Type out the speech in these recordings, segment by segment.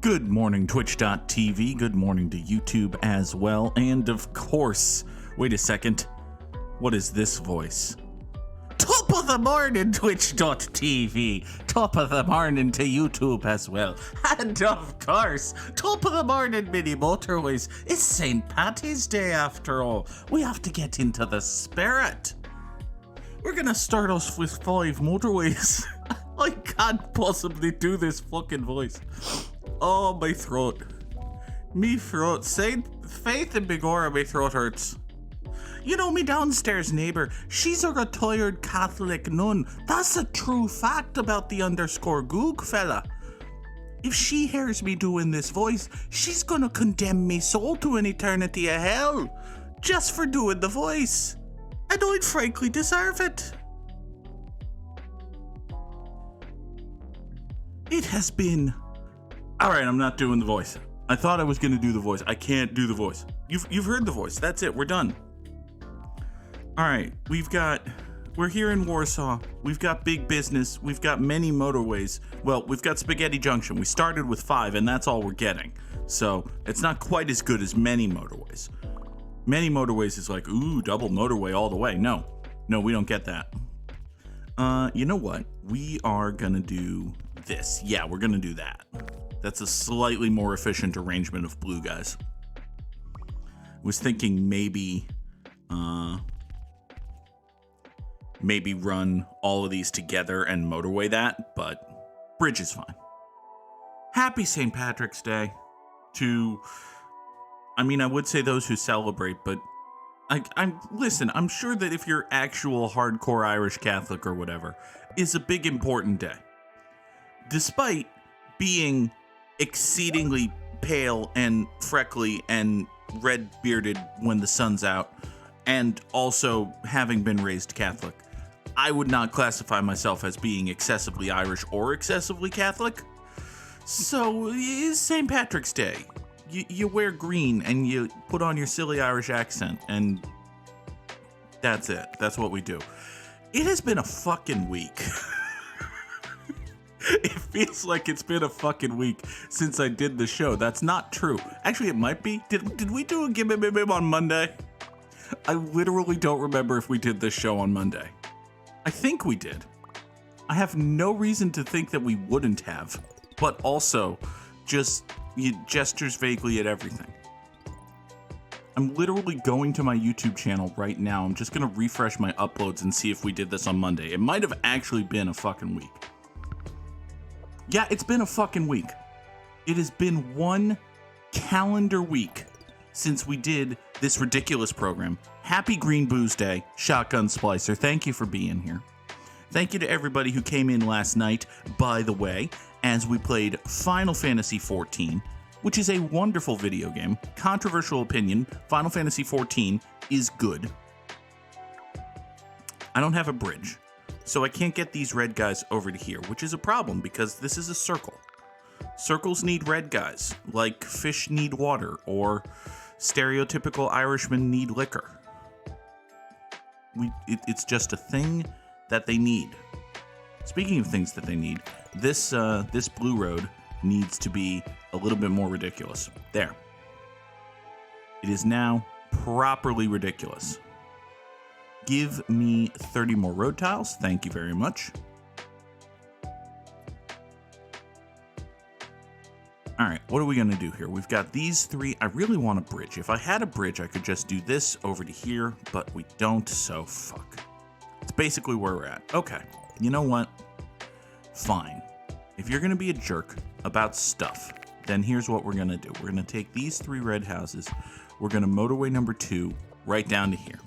Good morning, Twitch.tv. Good morning to YouTube as well. And of course, wait a second. What is this voice? Top of the morning, Twitch.tv. Top of the morning to YouTube as well. And of course, top of the morning, mini Motorways. It's St. Patty's Day after all. We have to get into the spirit. We're gonna start us with 5 Motorways. I can't possibly do this fucking voice. Oh, my throat. Me throat. Saint Faith and Bigora, my throat hurts. You know, me downstairs neighbor, she's a retired Catholic nun. That's a true fact about the _Goog fella. If she hears me doing this voice, she's gonna condemn me soul to an eternity of hell. Just for doing the voice. And I'd frankly deserve it. It has been... Alright, I'm not doing the voice. I thought I was gonna do the voice. I can't do the voice. You've heard the voice. That's it. We're done. Alright, we're here in Warsaw. We've got big business. We've got many motorways. Well, we've got Spaghetti Junction. We started with 5, and that's all we're getting. So, it's not quite as good as many motorways. Many motorways is like, ooh, double motorway all the way. No, we don't get that. You know what? We are gonna do this. Yeah, we're gonna do that. That's a slightly more efficient arrangement of blue guys. I was thinking maybe run all of these together and motorway that, but bridge is fine. Happy St. Patrick's Day to, I mean, I would say those who celebrate, but listen, I'm sure that if you're actual hardcore Irish Catholic or whatever, is a big important day. Despite being exceedingly pale and freckly and red-bearded when the sun's out, and also having been raised Catholic, I would not classify myself as being excessively Irish or excessively Catholic. So, it's St. Patrick's Day. You wear green and you put on your silly Irish accent, and that's it. That's what we do. It has been a fucking week. It feels like it's been a fucking week since I did the show. That's not true. Actually, it might be. Did we do a Gimme Bim on Monday? I literally don't remember if we did this show on Monday. I think we did. I have no reason to think that we wouldn't have, but also just gestures vaguely at everything. I'm literally going to my YouTube channel right now. I'm just gonna refresh my uploads and see if we did this on Monday. It might have actually been a fucking week. Yeah, it's been a fucking week. It has been 1 calendar week since we did this ridiculous program. Happy Green Booze Day, Shotgun Splicer. Thank you for being here. Thank you to everybody who came in last night, by the way, as we played Final Fantasy XIV, which is a wonderful video game. Controversial opinion, Final Fantasy XIV is good. I don't have a bridge, so I can't get these red guys over to here, which is a problem because this is a circle. Circles need red guys, like fish need water, or stereotypical Irishmen need liquor. It's just a thing that they need. Speaking of things that they need, this blue road needs to be a little bit more ridiculous. There. It is now properly ridiculous. Give me 30 more road tiles. Thank you very much. All right, what are we gonna do here? We've got these 3. I really want a bridge. If I had a bridge, I could just do this over to here, but we don't, so fuck. It's basically where we're at. Okay, you know what? Fine. If you're gonna be a jerk about stuff, then here's what we're gonna do. We're gonna take these 3 red houses. We're gonna motorway number 2 right down to here.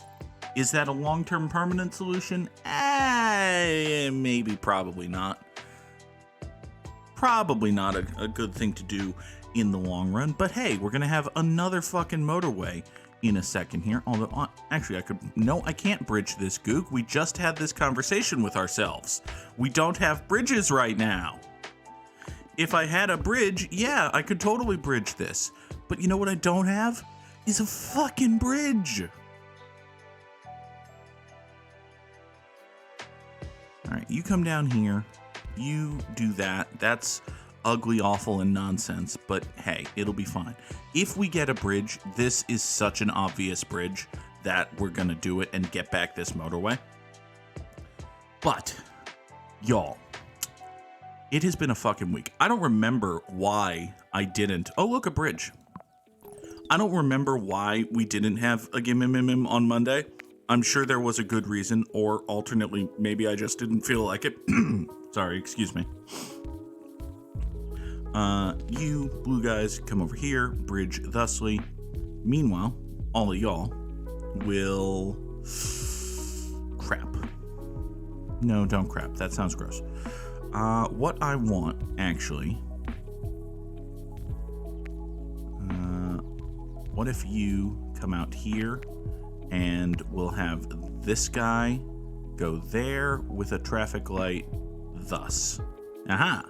Is that a long-term permanent solution? Maybe, probably not. Probably not a good thing to do in the long run, but hey, we're gonna have another fucking motorway in a second here. Although, actually, I can't bridge this, Goog. We just had this conversation with ourselves. We don't have bridges right now. If I had a bridge, yeah, I could totally bridge this. But you know what I don't have? Is a fucking bridge. All right, you come down here. You do that. That's ugly, awful, and nonsense, but hey, it'll be fine. If we get a bridge, this is such an obvious bridge that we're gonna do it and get back this motorway. But, y'all, it has been a fucking week. I don't remember why I didn't. Oh, look, a bridge. I don't remember why we didn't have a gimmim on Monday. I'm sure there was a good reason, or alternately, maybe I just didn't feel like it. Sorry, excuse me. You blue guys come over here, bridge thusly. Meanwhile, all of y'all will crap. No, don't crap. That sounds gross. What I want, actually, what if you come out here and we'll have this guy go there with a traffic light thus. Aha!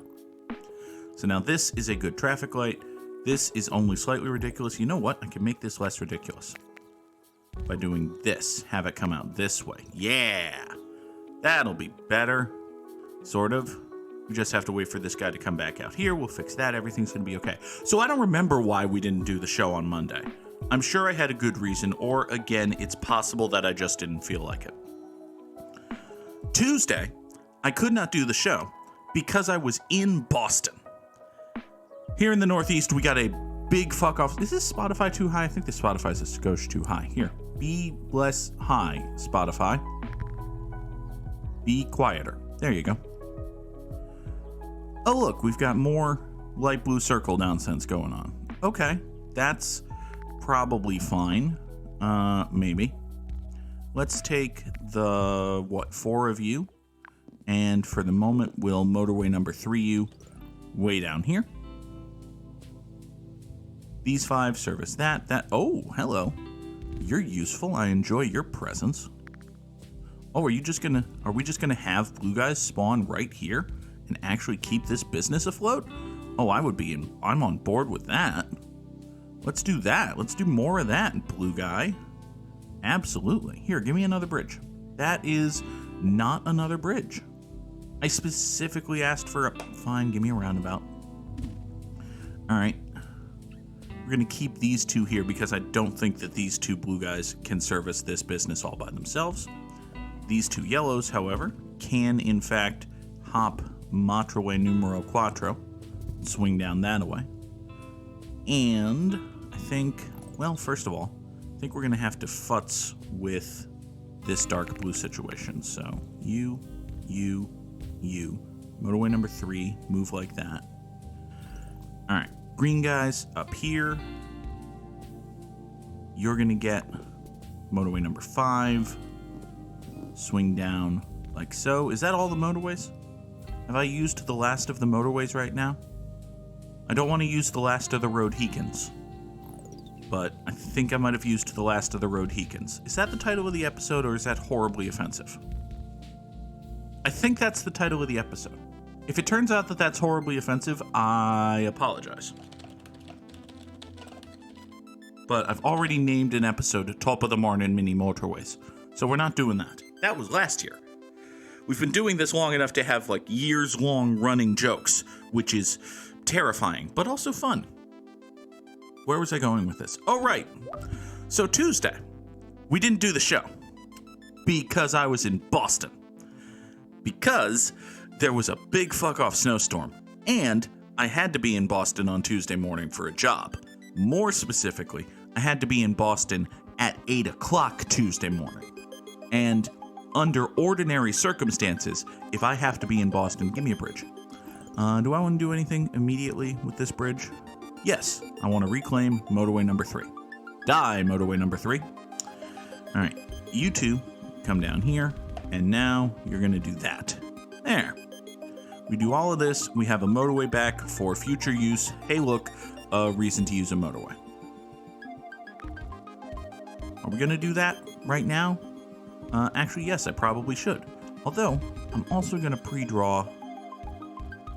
So now this is a good traffic light. This is only slightly ridiculous. You know what? I can make this less ridiculous by doing this. Have it come out this way. Yeah! That'll be better. Sort of. We just have to wait for this guy to come back out here. We'll fix that. Everything's going to be okay. So I don't remember why we didn't do the show on Monday. I'm sure I had a good reason, or again, it's possible that I just didn't feel like it. Tuesday, I could not do the show because I was in Boston. Here in the Northeast, we got a big fuck off. Is this Spotify too high? I think the Spotify's a skosh too high. Here, be less high, Spotify. Be quieter. There you go. Oh, look, we've got more light blue circle nonsense going on. Okay, that's probably fine. Maybe. Let's take the, 4 of you, and for the moment, we'll motorway number 3 you way down here. These 5 service that. Oh, hello. You're useful. I enjoy your presence. Oh, are we just gonna have blue guys spawn right here and actually keep this business afloat? Oh, I'm on board with that. Let's do that. Let's do more of that, blue guy. Absolutely. Here, give me another bridge. That is not another bridge. I specifically asked for a... Fine, give me a roundabout. All right. We're going to keep these 2 here because I don't think that these 2 blue guys can service this business all by themselves. These 2 yellows, however, can in fact hop motorway numero 4, swing down that way. And I think, well, first of all, I think we're going to have to futz with this dark blue situation. So you, motorway number 3, move like that. All right, green guys up here. You're going to get motorway number 5, swing down like so. Is that all the motorways? Have I used the last of the motorways right now? I don't want to use the last of the Road-hicans, but I think I might have used the last of the Road-hicans. Is that the title of the episode, or is that horribly offensive? I think that's the title of the episode. If it turns out that that's horribly offensive, I apologize. But I've already named an episode Top of the Morning Mini Motorways, so we're not doing that. That was last year. We've been doing this long enough to have like years-long running jokes, which is terrifying, but also fun. Where was I going with this? Oh, right. So Tuesday, we didn't do the show because I was in Boston. Because there was a big fuck-off snowstorm, and I had to be in Boston on Tuesday morning for a job. More specifically, I had to be in Boston at 8 o'clock Tuesday morning. And under ordinary circumstances, if I have to be in Boston, give me a bridge. Do I want to do anything immediately with this bridge? Yes, I want to reclaim motorway number 3. Die, motorway number 3. All right, you 2 come down here, and now you're going to do that. There. We do all of this. We have a motorway back for future use. Hey, look, a reason to use a motorway. Are we going to do that right now? Actually, yes, I probably should. Although, I'm also going to pre-draw.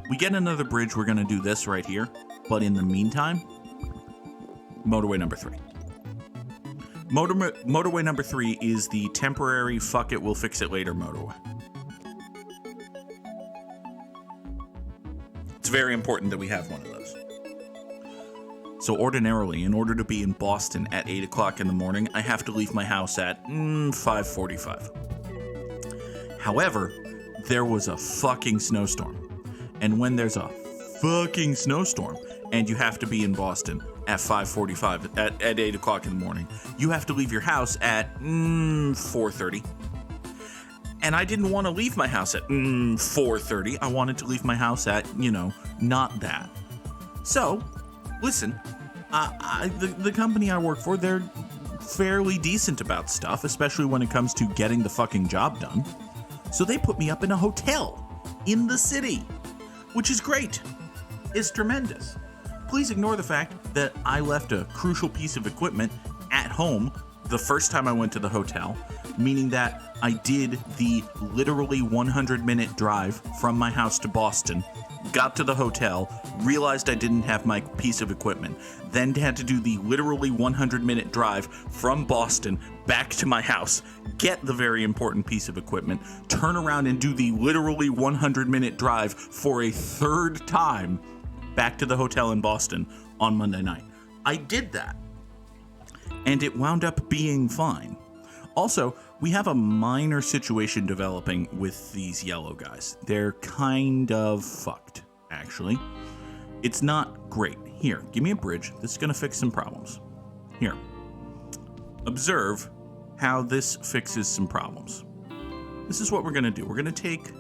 We get another bridge, we're going to do this right here. But in the meantime, motorway number 3. Motorway number 3 is the temporary fuck it, we'll fix it later motorway. It's very important that we have one of those. So ordinarily, in order to be in Boston at 8 o'clock in the morning, I have to leave my house at 5:45. However, there was a fucking snowstorm. And when there's a fucking snowstorm and you have to be in Boston at 5:45, at 8 o'clock in the morning, you have to leave your house at 4:30. And I didn't want to leave my house at 4:30. I wanted to leave my house at, not that. So, listen, the company I work for, they're fairly decent about stuff, especially when it comes to getting the fucking job done. So they put me up in a hotel in the city, which is great. It's tremendous. Please ignore the fact that I left a crucial piece of equipment at home the first time I went to the hotel, meaning that I did the literally 100-minute drive from my house to Boston, got to the hotel, realized I didn't have my piece of equipment, then had to do the literally 100-minute drive from Boston back to my house, get the very important piece of equipment, turn around and do the literally 100-minute drive for a third time back to the hotel in Boston on Monday night. I did that, and it wound up being fine. Also, we have a minor situation developing with these yellow guys. They're kind of fucked, actually. It's not great. Here, give me a bridge. This is going to fix some problems. Here. Observe how this fixes some problems. This is what we're going to do. We're going to take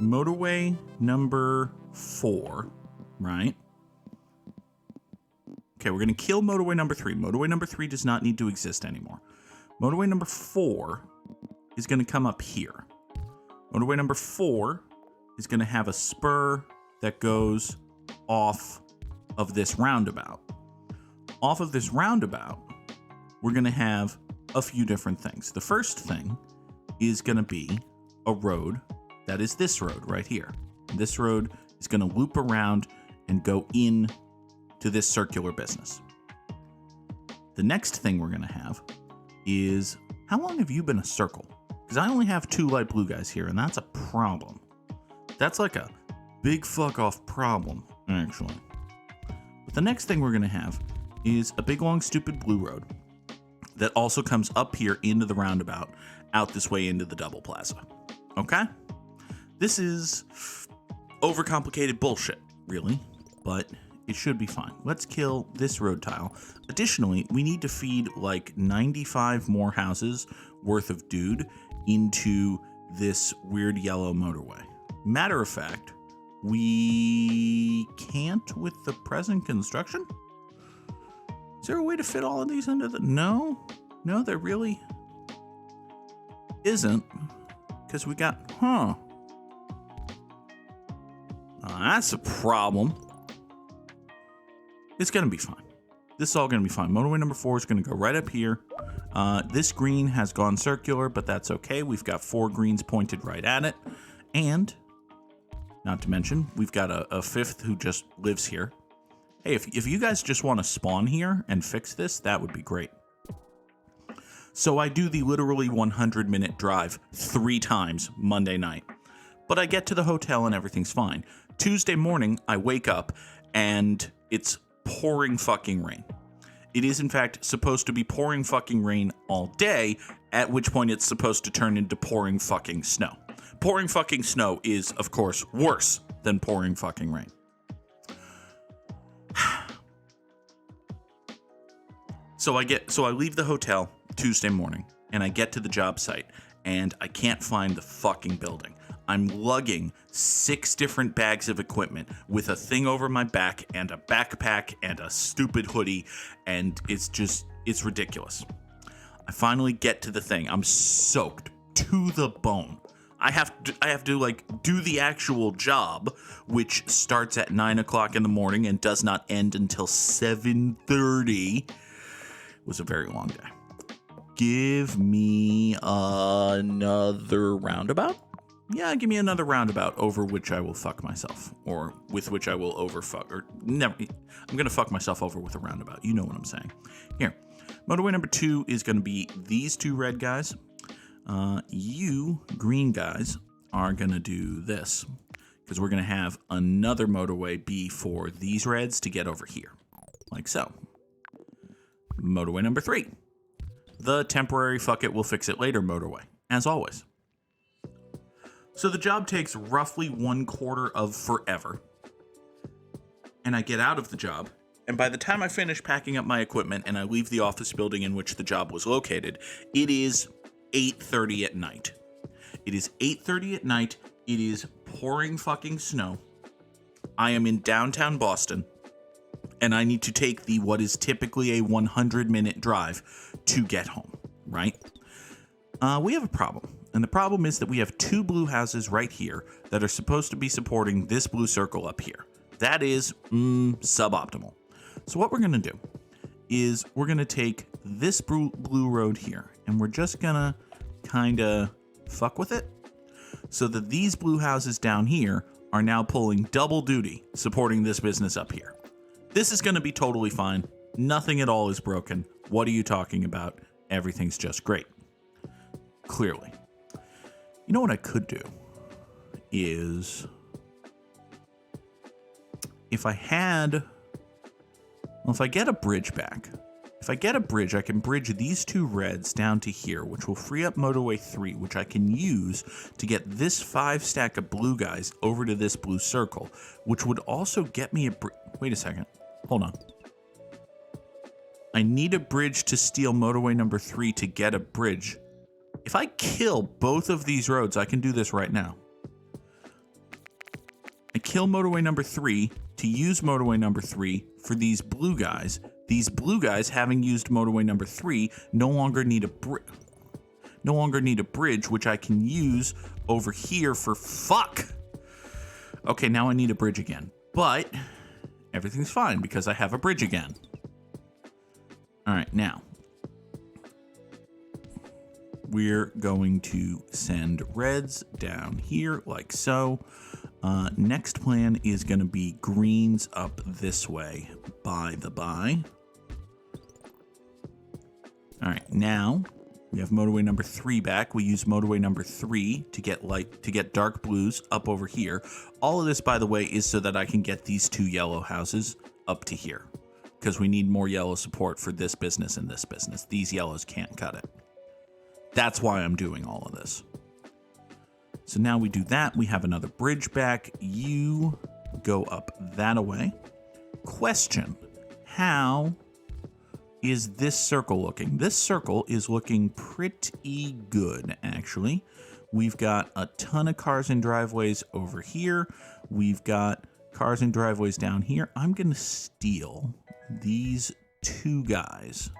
motorway number 4, right? Okay, we're going to kill motorway number 3. Motorway number 3 does not need to exist anymore. Motorway number 4 is going to come up here. Motorway number 4 is going to have a spur that goes off of this roundabout. Off of this roundabout, we're going to have a few different things. The first thing is going to be a road that is this road right here. This road is going to loop around and go in to this circular business. The next thing we're going to have is, how long have you been a circle? Because I only have 2 light blue guys here, and that's a problem. That's like a big fuck off problem, actually. But the next thing we're going to have is a big long stupid blue road that also comes up here into the roundabout, out this way into the double plaza. Okay? This is overcomplicated bullshit, really, but it should be fine. Let's kill this road tile. Additionally, we need to feed like 95 more houses worth of dude into this weird yellow motorway. Matter of fact, we can't with the present construction? Is there a way to fit all of these into the... No, there really isn't. Because we got... that's a problem. It's going to be fine. This is all going to be fine. Motorway number 4 is going to go right up here. This green has gone circular, but that's okay. We've got 4 greens pointed right at it. And, not to mention, we've got a 5th who just lives here. Hey, if you guys just want to spawn here and fix this, that would be great. So I do the literally 100-minute drive 3 times Monday night. But I get to the hotel and everything's fine. Tuesday morning, I wake up and it's pouring fucking rain. It is, in fact, supposed to be pouring fucking rain all day, at which point it's supposed to turn into pouring fucking snow. Pouring fucking snow is, of course, worse than pouring fucking rain. So I leave the hotel Tuesday morning, and I get to the job site, and I can't find the fucking building. I'm lugging 6 different bags of equipment with a thing over my back and a backpack and a stupid hoodie, and it's ridiculous. I finally get to the thing. I'm soaked to the bone. I have to like do the actual job, which starts at 9 o'clock in the morning and does not end until 7:30. It was a very long day. Give me another roundabout? Yeah, give me another roundabout over which I will fuck myself, or with which I will overfuck, or never. I'm gonna fuck myself over with a roundabout. You know what I'm saying. Here, motorway number 2 is gonna be these 2 red guys. You green guys are gonna do this. because we're going to have another motorway be for these reds to get over here, like so. Motorway number 3. The temporary fuck it, we'll fix it later motorway, as always. So the job takes roughly 1/4 of forever. And I get out of the job, and by the time I finish packing up my equipment and I leave the office building in which the job was located, it is 8:30 at night. It is 8:30 at night. It is pouring fucking snow. I am in downtown Boston, and I need to take the what is typically a 100-minute drive to get home, right? We have a problem. And the problem is that we have 2 blue houses right here that are supposed to be supporting this blue circle up here. That is suboptimal. So what we're going to do is we're going to take this blue road here, and we're just going to kind of fuck with it so that these blue houses down here are now pulling double duty supporting this business up here. This is going to be totally fine. Nothing at all is broken. What are you talking about? Everything's just great. Clearly. You know what I could do is if I get a bridge back, if I get a bridge, I can bridge these 2 reds down to here, which will free up motorway 3, which I can use to get this 5 stack of blue guys over to this blue circle, which would also get me wait a second. Hold on. I need a bridge to steal motorway number 3 to get a bridge. If I kill both of these roads, I can do this right now. I kill motorway number 3 to use motorway number 3 for these blue guys. These blue guys, having used motorway number 3, no longer need a bridge, which I can use over here for fuck. Okay, now I need a bridge again. But everything's fine because I have a bridge again. All right, now we're going to send reds down here like so. Next plan is going to be greens up this way, by the by. All right, now we have motorway number 3 back. We use motorway number 3 to get dark blues up over here. All of this, by the way, is so that I can get these 2 yellow houses up to here, because we need more yellow support for this business and this business. These yellows can't cut it. That's why I'm doing all of this. So now we do that. We have another bridge back. You go up that away. Question: how is this circle looking? This circle is looking pretty good, actually. We've got a ton of cars and driveways over here. We've got cars and driveways down here. I'm going to steal these 2 guys,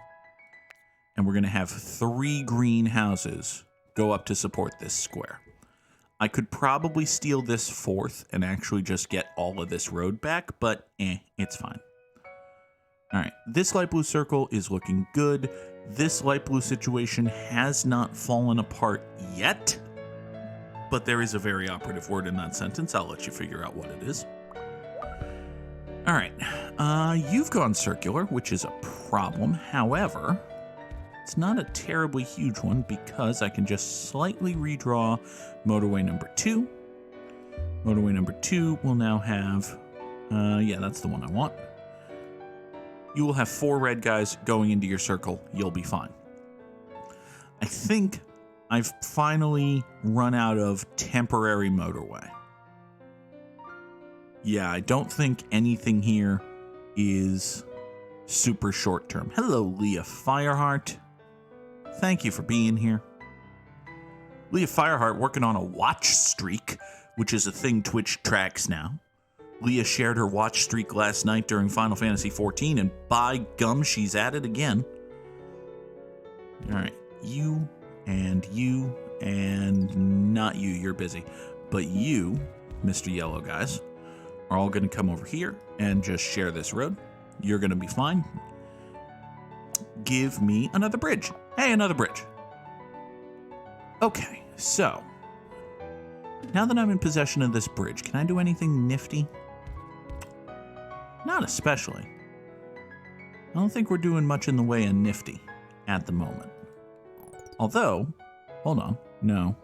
and we're going to have 3 green houses go up to support this square. I could probably steal this 4th and actually just get all of this road back, but it's fine. All right, this light blue circle is looking good. This light blue situation has not fallen apart yet, but there is a very operative word in that sentence. I'll let you figure out what it is. All right, you've gone circular, which is a problem. However, it's not a terribly huge one because I can just slightly redraw motorway number 2. Motorway number 2 will now have, yeah, that's the one I want. You will have 4 red guys going into your circle. You'll be fine. I think I've finally run out of temporary motorway. Yeah, I don't think anything here is super short term. Hello, Leah Fireheart. Thank you for being here. Leah Fireheart working on a watch streak, which is a thing Twitch tracks now. Leah shared her watch streak last night during Final Fantasy XIV, and by gum, she's at it again. All right, you, and not you, you're busy. But you, Mr. Yellow Guys, are all going to come over here and just share this road. You're going to be fine. Give me another bridge. Hey, another bridge. Okay, so now that I'm in possession of this bridge, can I do anything nifty? Not especially. I don't think we're doing much in the way of nifty at the moment. Although, hold on, no.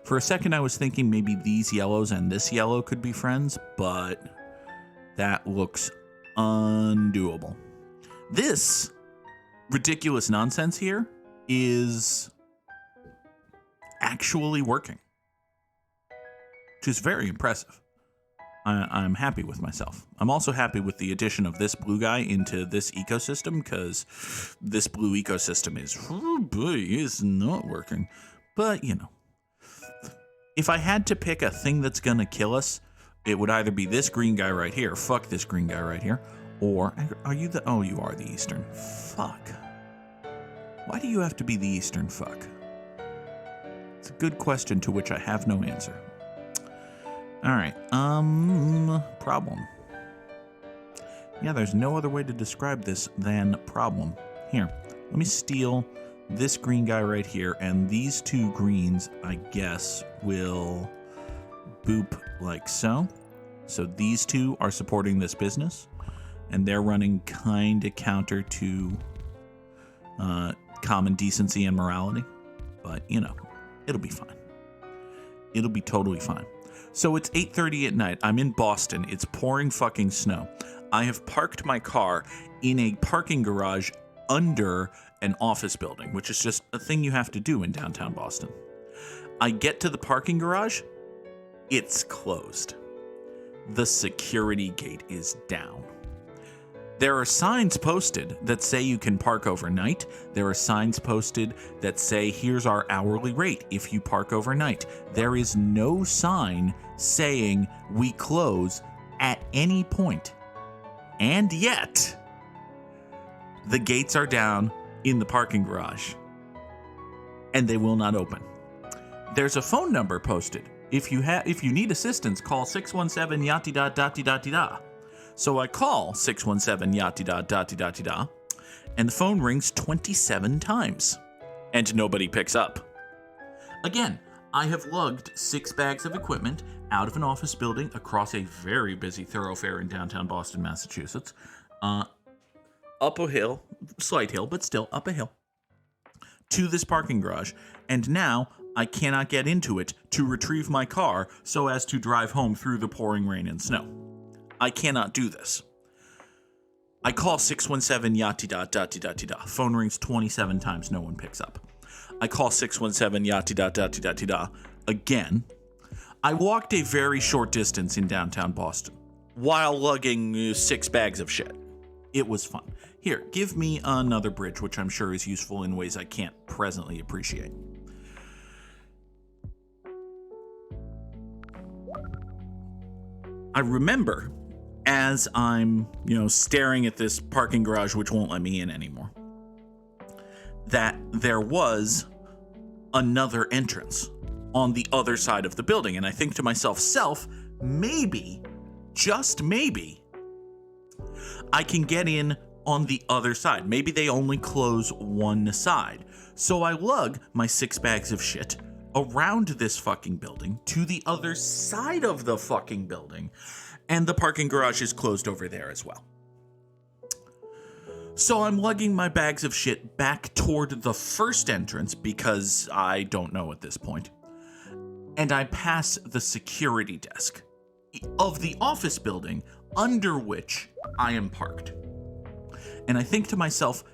For a second, I was thinking maybe these yellows and this yellow could be friends, but that looks undoable. This ridiculous nonsense here is actually working, which is very impressive. I'm happy with myself. I'm also happy with the addition of this blue guy into this ecosystem, because this blue ecosystem is not working. But, you know, if I had to pick a thing that's going to kill us, it would either be this green guy right here. Fuck this green guy right here. Or, are you the... Oh, you are the eastern. Fuck. Why do you have to be the eastern fuck? It's a good question to which I have no answer. All right, problem. Yeah, there's no other way to describe this than problem. Here, let me steal this green guy right here, and these two greens, I guess, will boop like so. So these two are supporting this business, and they're running kind of counter to common decency and morality. But, you know, it'll be fine. It'll be totally fine. So it's 8:30 at night. I'm in Boston. It's pouring fucking snow. I have parked my car in a parking garage under an office building, which is just a thing you have to do in downtown Boston. I get to the parking garage. It's closed. The security gate is down. There are signs posted that say you can park overnight. There are signs posted that say, here's our hourly rate if you park overnight. There is no sign saying we close at any point. And yet, the gates are down in the parking garage, and they will not open. There's a phone number posted. If you need assistance, call 617 yati da dati dati da. So I call 617 yati da dati dati da, and the phone rings 27 times, and nobody picks up. Again, I have lugged 6 bags of equipment out of an office building across a very busy thoroughfare in downtown Boston, Massachusetts, up a hill, slight hill, but still up a hill, to this parking garage, and now I cannot get into it to retrieve my car so as to drive home through the pouring rain and snow. I cannot do this. I call 617 yati da dati dati da. Phone rings 27 times, no one picks up. I call 617 yati da dati dati da again. I walked a very short distance in downtown Boston while lugging 6 bags of shit. It was fun. Here, give me another bridge, which I'm sure is useful in ways I can't presently appreciate. I remember, as I'm, staring at this parking garage which won't let me in anymore, that there was another entrance on the other side of the building. And I think to myself, maybe, just maybe, I can get in on the other side. Maybe they only close one side. So I lug my 6 bags of shit around this fucking building to the other side of the fucking building, and the parking garage is closed over there as well. So I'm lugging my bags of shit back toward the first entrance because I don't know at this point, and I pass the security desk of the office building under which I am parked. And I think to myself,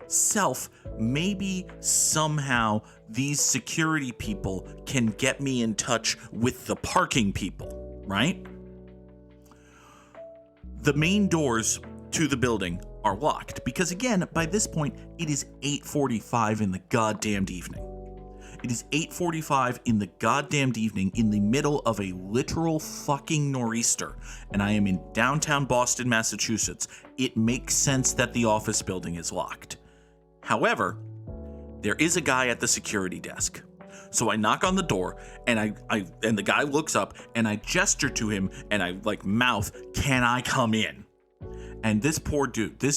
maybe somehow these security people can get me in touch with the parking people, right? The main doors to the building are locked because, again, by this point, it is 8:45 in the goddamned evening. It is 8:45 in the goddamned evening in the middle of a literal fucking nor'easter, and I am in downtown Boston, Massachusetts. It makes sense that the office building is locked. However, there is a guy at the security desk. So I knock on the door, and and the guy looks up, and I gesture to him, and I mouth, "Can I come in?" And this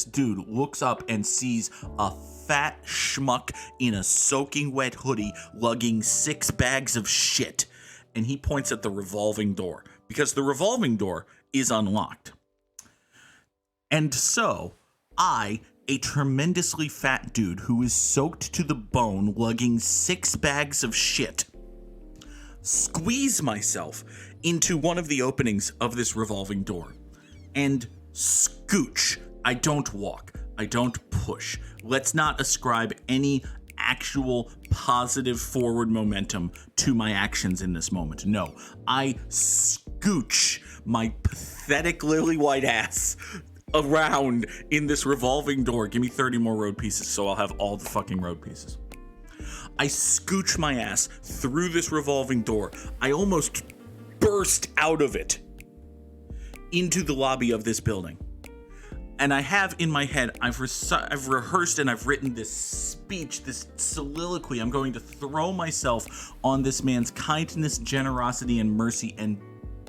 dude looks up and sees a fat schmuck in a soaking wet hoodie lugging 6 bags of shit. And he points at the revolving door because the revolving door is unlocked. And so I, a tremendously fat dude who is soaked to the bone lugging 6 bags of shit, squeeze myself into one of the openings of this revolving door and scooch. I don't walk. I don't push. Let's not ascribe any actual positive forward momentum to my actions in this moment. No, I scooch my pathetic lily white ass around in this revolving door. Give me 30 more road pieces so I'll have all the fucking road pieces. I scooch my ass through this revolving door. I almost burst out of it into the lobby of this building. And I have in my head, I've rehearsed and I've written this speech, this soliloquy. I'm going to throw myself on this man's kindness, generosity, and mercy and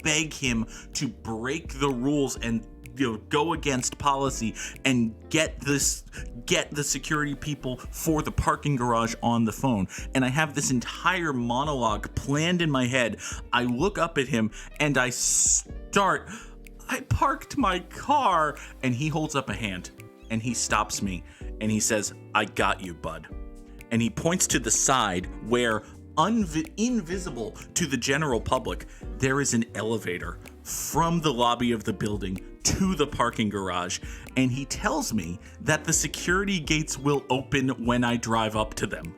beg him to break the rules and go against policy and get the security people for the parking garage on the phone. And I have this entire monologue planned in my head. I look up at him and I parked my car, and he holds up a hand and he stops me and he says, "I got you, bud." And he points to the side where, invisible to the general public, there is an elevator from the lobby of the building to the parking garage, and he tells me that the security gates will open when I drive up to them.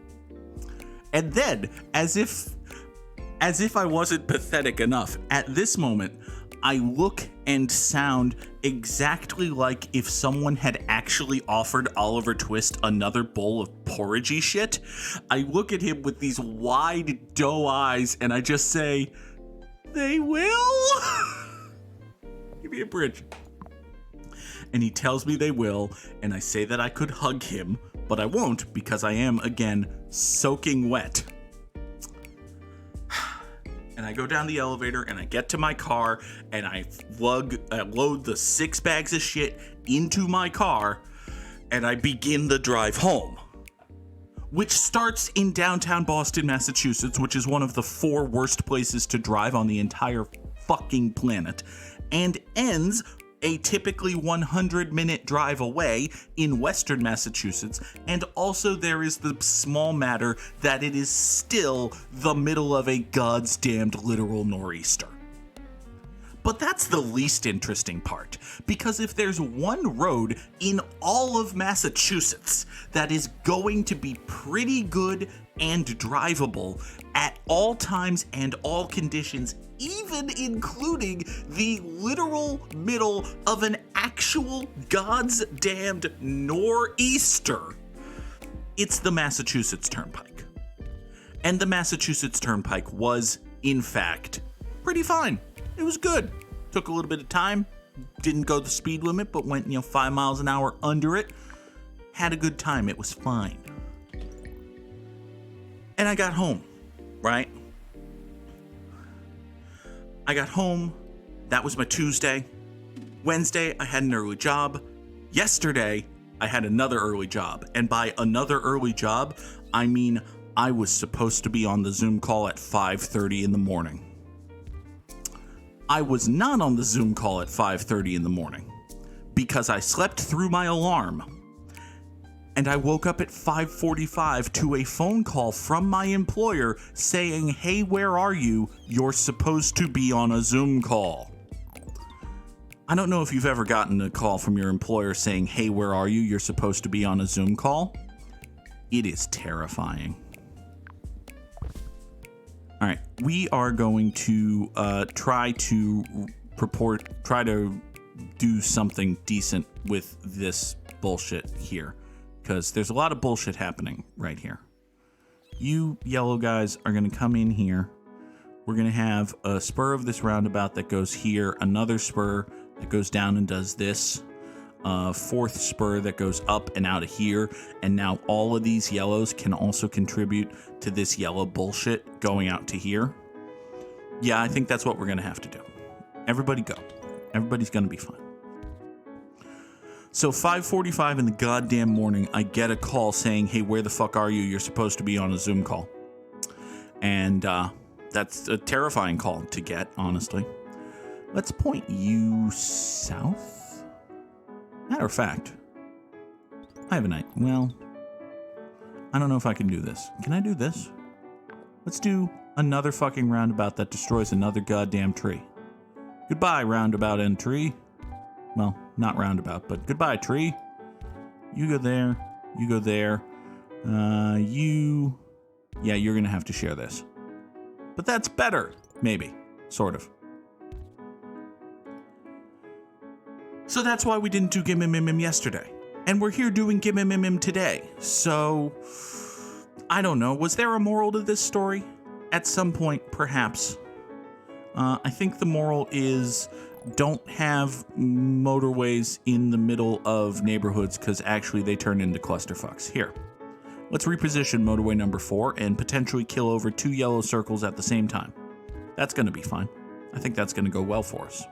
And then, as if I wasn't pathetic enough, at this moment, I look and sound exactly like if someone had actually offered Oliver Twist another bowl of porridgey shit. I look at him with these wide doe eyes and I just say, "They will?" Give me a bridge. And he tells me they will, and I say that I could hug him, but I won't because I am, again, soaking wet. And I go down the elevator and I get to my car and I load the 6 bags of shit into my car and I begin the drive home, which starts in downtown Boston, Massachusetts, which is one of the 4 worst places to drive on the entire fucking planet, and ends a typically 100-minute drive away in western Massachusetts, and also there is the small matter that it is still the middle of a God's damned literal nor'easter. But that's the least interesting part, because if there's one road in all of Massachusetts that is going to be pretty good and drivable at all times and all conditions, even including the literal middle of an actual God's damned nor'easter, it's the Massachusetts Turnpike. And the Massachusetts Turnpike was, in fact, pretty fine. It was good. Took a little bit of time. Didn't go the speed limit, but went, 5 miles an hour under it. Had a good time. It was fine. And I got home, right? I got home. That was my Tuesday. Wednesday, I had an early job. Yesterday, I had another early job. And by another early job, I mean I was supposed to be on the Zoom call at 5:30 in the morning. I was not on the Zoom call at 5:30 in the morning because I slept through my alarm. And I woke up at 5:45 to a phone call from my employer saying, "Hey, where are you? You're supposed to be on a Zoom call." I don't know if you've ever gotten a call from your employer saying, "Hey, where are you? You're supposed to be on a Zoom call." It is terrifying. All right, we are going to try to do something decent with this bullshit here, because there's a lot of bullshit happening right here. You yellow guys are going to come in here. We're going to have a spur of this roundabout that goes here, another spur that goes down and does this, fourth spur that goes up and out of here, and now all of these yellows can also contribute to this yellow bullshit going out to here. Yeah, I think that's what we're going to have to do. Everybody go. Everybody's going to be fine. So 5:45 in the goddamn morning, I get a call saying, "Hey, where the fuck are you? You're supposed to be on a Zoom call." And that's a terrifying call to get, honestly. Let's point you south. Matter of fact, I have an idea. Well, I don't know if I can do this. Can I do this? Let's do another fucking roundabout that destroys another goddamn tree. Goodbye, roundabout and tree. Well, not roundabout, but goodbye, tree. You go there. You go there. Yeah, you're going to have to share this. But that's better. Maybe. Sort of. So that's why we didn't do Gimmimimim yesterday. And we're here doing Gimmimimim today. So, I don't know. Was there a moral to this story? At some point, perhaps. I think the moral is don't have motorways in the middle of neighborhoods because actually they turn into clusterfucks. Here, let's reposition motorway number 4 and potentially kill over 2 yellow circles at the same time. That's going to be fine. I think that's going to go well for us.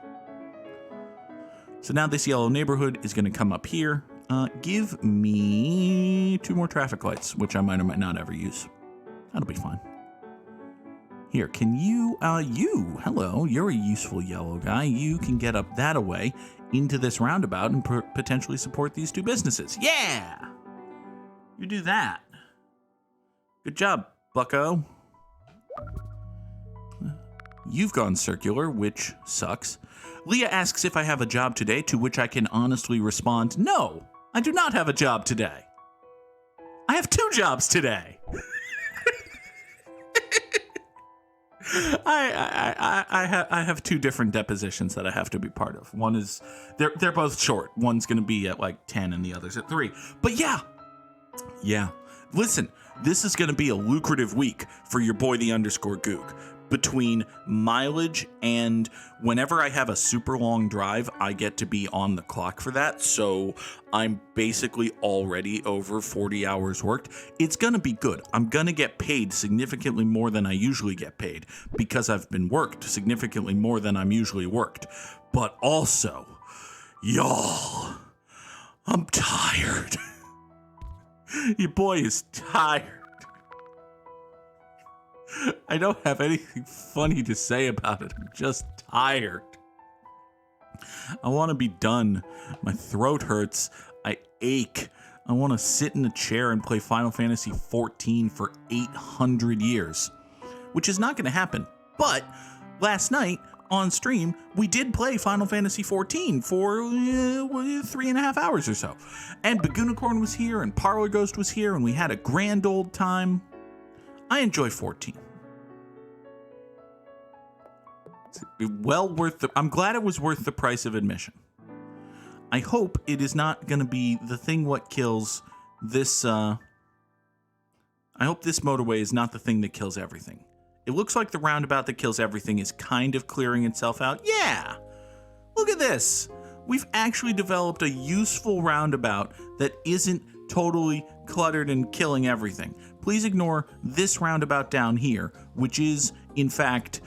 So now this yellow neighborhood is going to come up here. Give me 2 more traffic lights, which I might or might not ever use. That'll be fine. Here, can you, hello, you're a useful yellow guy. You can get up that away into this roundabout and potentially support these 2 businesses. Yeah! You do that. Good job, bucko. You've gone circular, which sucks. Leah asks if I have a job today, to which I can honestly respond, no, I do not have a job today. I have 2 jobs today. I have 2 different depositions that I have to be part of. One is, they're both short. One's going to be at like 10 and the other's at 3. But yeah. Listen, this is going to be a lucrative week for your boy, the _Goog. Between mileage and whenever I have a super long drive, I get to be on the clock for that. So I'm basically already over 40 hours worked. It's going to be good. I'm going to get paid significantly more than I usually get paid because I've been worked significantly more than I'm usually worked. But also, y'all, I'm tired. Your boy is tired. I don't have anything funny to say about it. I'm just tired. I want to be done. My throat hurts. I ache. I want to sit in a chair and play Final Fantasy XIV for 800 years, which is not going to happen. But last night on stream, we did play Final Fantasy XIV for 3.5 hours or so. And Bagunicorn was here and Parlor Ghost was here and we had a grand old time. I enjoy 14. It's well worth I'm glad it was worth the price of admission. I hope it is not going to be the thing what kills this. I hope this motorway is not the thing that kills everything. It looks like the roundabout that kills everything is kind of clearing itself out. Yeah! Look at this! We've actually developed a useful roundabout that isn't totally cluttered and killing everything. Please ignore this roundabout down here, which is, in fact,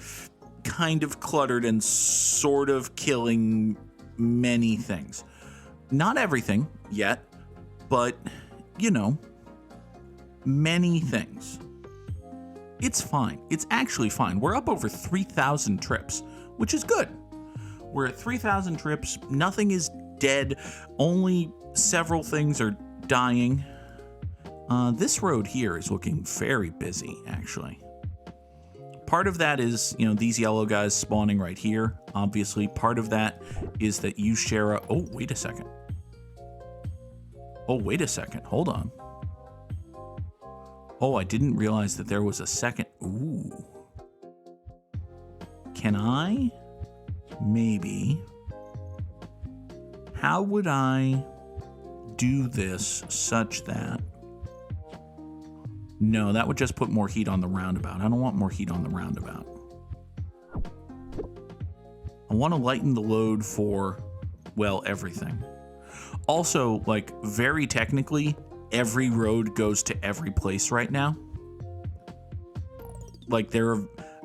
kind of cluttered and sort of killing many things. Not everything yet, but, you know, many things. It's fine. It's actually fine. We're up over 3,000 trips, which is good. We're at 3,000 trips. Nothing is dead. Only several things are dying. This road here is looking very busy, actually. Part of that is, you know, these yellow guys spawning right here. Obviously, part of that is that you share a... Oh, wait a second. Hold on. Oh, I didn't realize that there was a second. Ooh. Can I? Maybe. How would I do this such that... No, that would just put more heat on the roundabout. I don't want more heat on the roundabout. I want to lighten the load for, well, everything. Also, like, very technically, every road goes to every place right now. Like,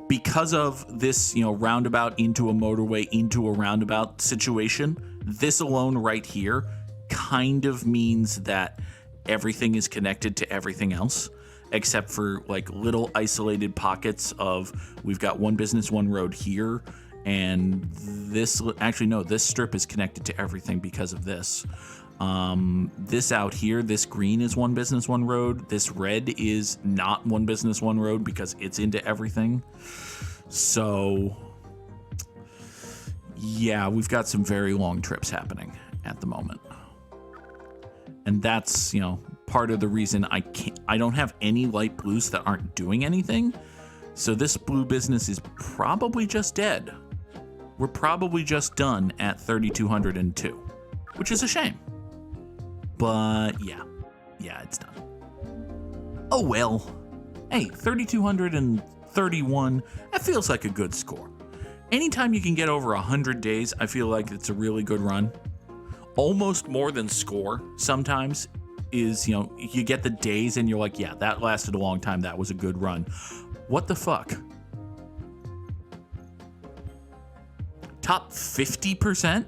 because of this, you know, roundabout into a motorway into a roundabout situation, this alone right here kind of means that everything is connected to everything else. Except for like little isolated pockets of, we've got one business, one road here, And this, actually, no, this strip is connected to everything because of this. This out here, this green is one business, one road. This red is not one business, one road because it's into everything. So, yeah, we've got some very long trips happening at the moment. And that's, you know, part of the reason I don't have any light blues that aren't doing anything. So this blue business is probably just dead. We're probably just done at 3,202, which is a shame. But yeah, it's done. Oh well. Hey, 3,231, that feels like a good score. Anytime you can get over 100 days, I feel like it's a really good run. Almost more than score sometimes is, you know, you get the days and you're like, yeah, that lasted a long time. That was a good run. What the fuck? Top 50%?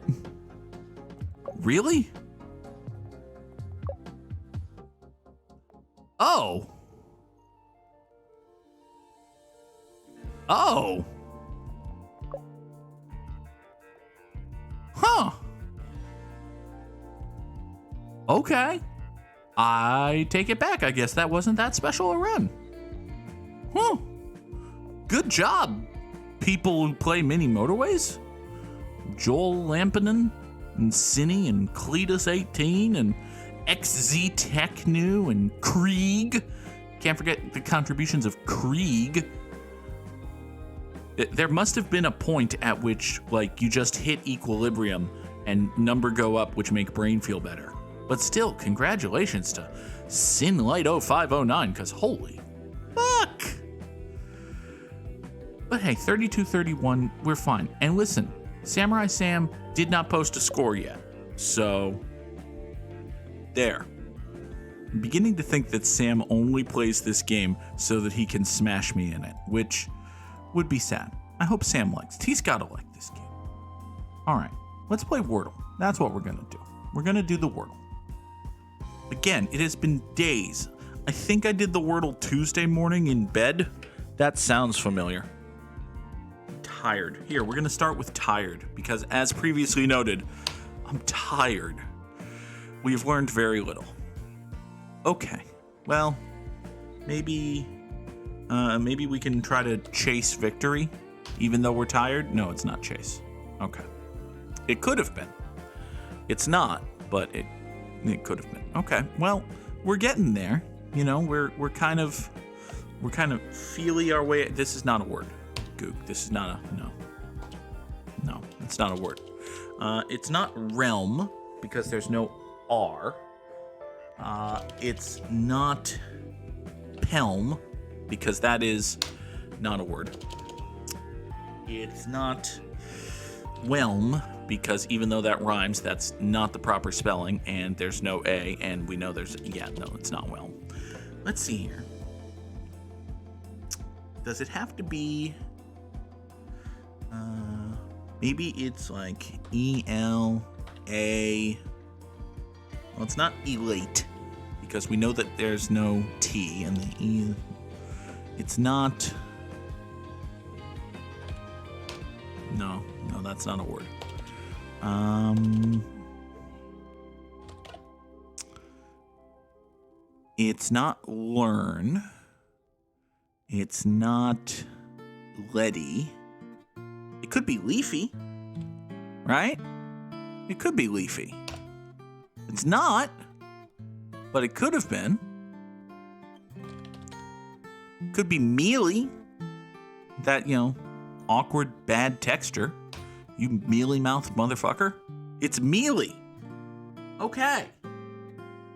Really? Oh. Oh. Huh. Okay. I take it back. I guess that wasn't that special a run. Huh. Good job, people who play mini Motorways. Joel Lampinen and Cinny and Cletus18 and XZ Technu and Krieg. Can't forget the contributions of Krieg. There must have been a point at which, like, you just hit equilibrium and number go up, which make brain feel better. But still, congratulations to Sinlight0509, because holy fuck. But hey, 32-31, we're fine. And listen, Samurai Sam did not post a score yet. So, there. I'm beginning to think that Sam only plays this game so that he can smash me in it, which would be sad. I hope Sam likes it. He's gotta like this game. Alright, let's play Wordle. That's what we're gonna do. We're gonna do the Wordle. Again, it has been days. I think I did the Wordle Tuesday morning in bed. That sounds familiar. Tired. Here, we're gonna start with tired, because as previously noted, I'm tired. We've learned very little. Okay, well, maybe we can try to chase victory, even though we're tired. No, it's not chase. Okay. It could have been. It's not, but it could have been. Okay, well, we're getting there. You know, we're kind of feely our way. This is not a word. Goog. This is not a no. It's not a word. It's not realm because there's no R. It's not pelm because that is not a word. It's not whelm because even though that rhymes, that's not the proper spelling, and there's no A, and we know there's no, it's not whelm. Let's see here. Does it have to be? Maybe it's like E-L-A. Well, it's not elate because we know that there's no T in the E. It's not. No, that's not a word. It's not learn. It's not leady. It could be leafy, right? It could be leafy. It's not, but it could have been. Could be mealy. That, awkward, bad texture. You mealy-mouthed motherfucker. It's mealy. Okay.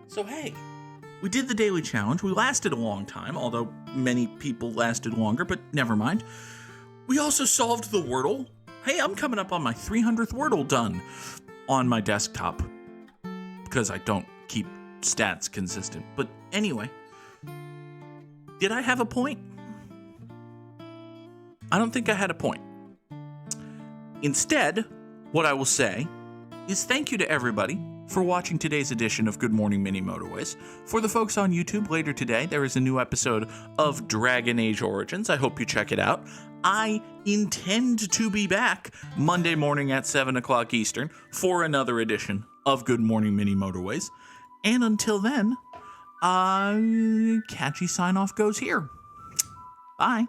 So, hey, we did the daily challenge. We lasted a long time, although many people lasted longer, but never mind. We also solved the Wordle. Hey, I'm coming up on my 300th Wordle done on my desktop because I don't keep stats consistent. But anyway, did I have a point? I don't think I had a point. Instead, what I will say is thank you to everybody for watching today's edition of Good Morning Mini Motorways. For the folks on YouTube, later today, there is a new episode of Dragon Age Origins. I hope you check it out. I intend to be back Monday morning at 7 o'clock Eastern for another edition of Good Morning Mini Motorways. And until then, catchy sign-off goes here. Bye.